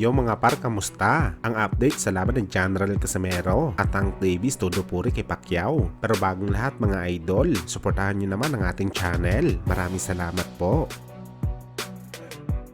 Yo mga par, kamusta? Ang update sa laban ng General Casimero at Tank Davis todo puri kay Pacquiao. Pero bagong lahat mga idol, suportahan nyo naman ang ating channel. Maraming salamat po.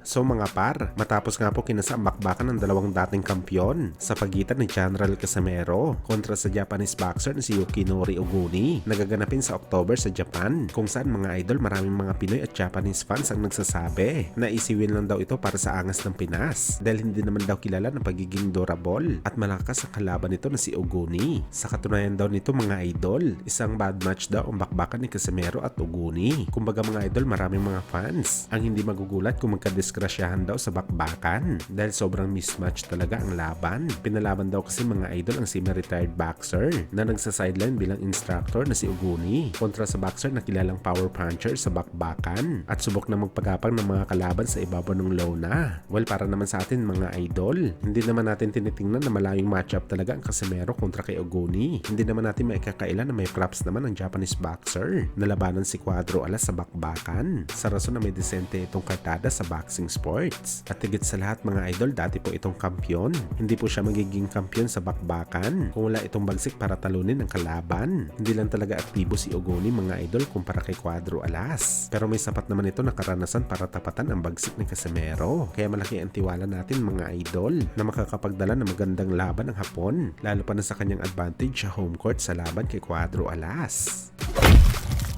So mga par, matapos nga po kinasa ang bakbakan ng dalawang dating kampyon sa pagitan ni General Casimero kontra sa Japanese boxer na si Yukinori Oguni, nagaganapin sa October sa Japan, kung saan mga idol maraming mga Pinoy at Japanese fans ang nagsasabi na isiwin lang daw ito para sa angas ng Pinas dahil hindi naman daw kilala ng pagiging durable at malakas ang kalaban nito na si Oguni. Sa katunayan daw nito mga idol, isang bad match daw ang bakbakan ni Casimero at Oguni. Kumbaga mga idol, maraming mga fans ang hindi magugulat kung magkadiskrasyahan daw sa bakbakan dahil sobrang mismatch talaga ang laban. Pinalaban daw kasi mga idol ang semi-retired boxer na nagsa-sideline bilang instructor na si Oguni kontra sa boxer na kilalang power puncher sa bakbakan at subok na magpagapang ng mga kalaban sa ibabaw ng lona. Well, para naman sa atin mga idol, hindi naman natin tinitingnan na malayong matchup talaga ang Casimero kontra kay Oguni. Hindi naman natin maikakailan na may props naman ang Japanese boxer na labanan si Cuadro Alas sa bakbakan sa rason na may disente itong kartada sa boxing sports. At higit sa lahat mga idol, dati po itong kampyon. Hindi po siya magiging kampyon sa bakbakan kung wala itong bagsik para talunin ang kalaban. Hindi lang talaga aktibo si Oguni mga idol kumpara kay Cuadro Alas. Pero may sapat naman ito na karanasan para tapatan ang bagsik ni Casimero. Kaya malaki ang tiwala natin mga idol na makakapagdala ng magandang laban ang Hapon, lalo pa na sa kanyang advantage sa home court sa laban kay Cuadro Alas.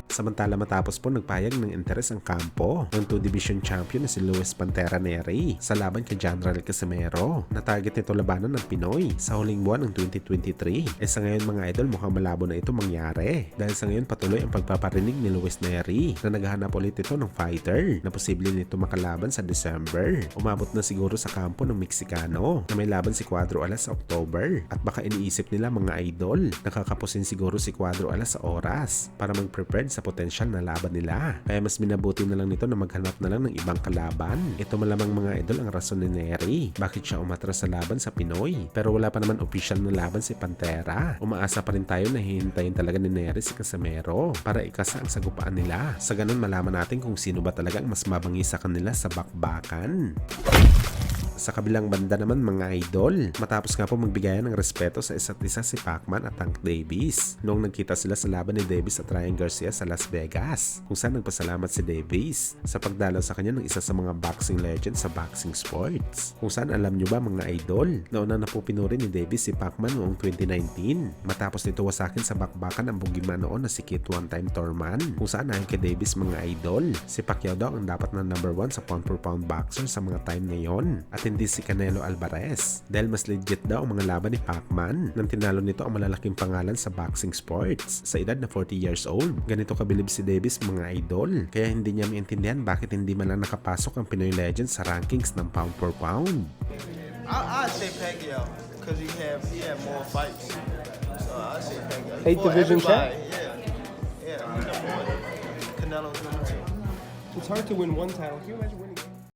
Samantala matapos po nagpayag ng interes ang kampo ng 2 division champion na si Luis Pantera Neri sa laban kay General Casimero na target nito labanan ng Pinoy sa huling buwan ng 2023. Sa ngayon mga idol, mukhang malabo na ito mangyari dahil sa ngayon patuloy ang pagpaparinig ni Luis Neri na naghahanap ulit ito ng fighter na posible nito makalaban sa December. Umabot na siguro sa kampo ng Meksikano na may laban si Cuadro Alas sa October at baka iniisip nila mga idol nakakapusin siguro si Cuadro Alas sa oras para mag-prepare sa potensyal na laban nila. Kaya mas minabuti na lang nito na maghanap na lang ng ibang kalaban. Ito malamang mga idol ang rason ni Neri bakit siya umatras sa laban sa Pinoy. Pero wala pa naman official na laban si Pantera. Umaasa pa rin tayo na hihintayin talaga ni Neri si Casimero para ikasa ang sagupaan nila. Sa ganun malaman natin kung sino ba talaga ang mas mabangi sa kanila sa bakbakan. Sa kabilang banda naman mga idol, matapos nga po magbigayan ng respeto sa isa't isa si Pacman at Tank Davis noong nagkita sila sa laban ni Davis at Ryan Garcia sa Las Vegas, kung saan nagpasalamat si Davis sa pagdalaw sa kanya ng isa sa mga boxing legends sa boxing sports. Kung saan alam nyo ba mga idol, nauna na po pinuri ni Davis si Pacman noong 2019 matapos nito wasakin sa bakbakan ang bugiman noon na si Kit One-Time Thurman, kung saan ayon kay Davis mga idol, si Pacquiao daw ang dapat na number 1 sa pound for pound boxer sa mga time ngayon at hindi si Canelo Alvarez dahil mas legit daw ang mga laban ni Pacman nang tinalo nito ang malalaking pangalan sa boxing sports sa edad na 40 years old. Ganito kabilib si Davis mga idol, kaya hindi niya maintindihan bakit hindi man lang nakapasok ang Pinoy legend sa rankings ng pound for pound. I'd say Pacquiao because he had more fights. So I'd say Pacquiao. 8 division champ? Yeah, number one. Canelo's number 2. It's hard to win one title. Can you imagine winning